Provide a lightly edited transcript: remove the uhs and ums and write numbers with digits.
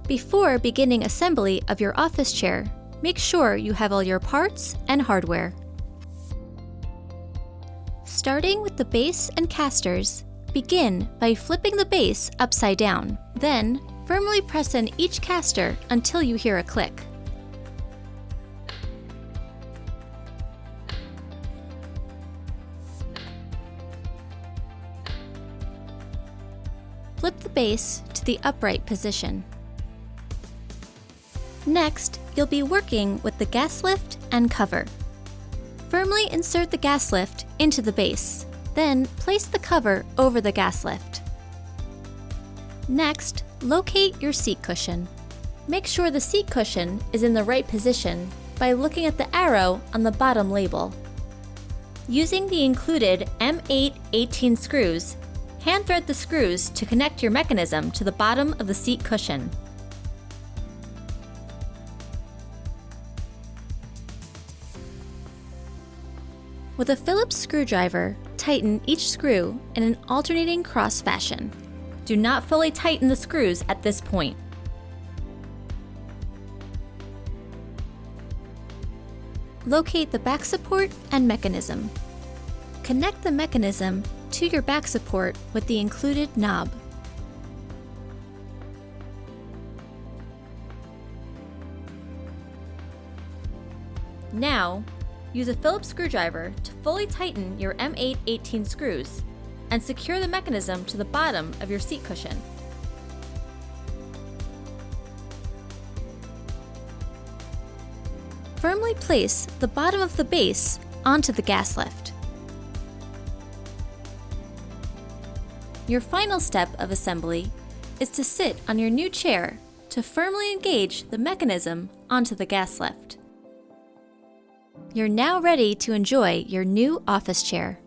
Before beginning assembly of your office chair, make sure you have all your parts and hardware. Starting with the base and casters, begin by flipping the base upside down. Then, firmly press in each caster until you hear a click. Flip the base to the upright position. Next, you'll be working with the gas lift and cover. Firmly insert the gas lift into the base, then place the cover over the gas lift. Next, locate your seat cushion. Make sure the seat cushion is in the right position by looking at the arrow on the bottom label. Using the included M8 18 screws, hand thread the screws to connect your mechanism to the bottom of the seat cushion. With a Phillips screwdriver, tighten each screw in an alternating cross fashion. Do not fully tighten the screws at this point. Locate the back support and mechanism. Connect the mechanism to your back support with the included knob. Now, use a Phillips screwdriver to fully tighten your M8 18 screws and secure the mechanism to the bottom of your seat cushion. Firmly place the bottom of the base onto the gas lift. Your final step of assembly is to sit on your new chair to firmly engage the mechanism onto the gas lift. You're now ready to enjoy your new office chair.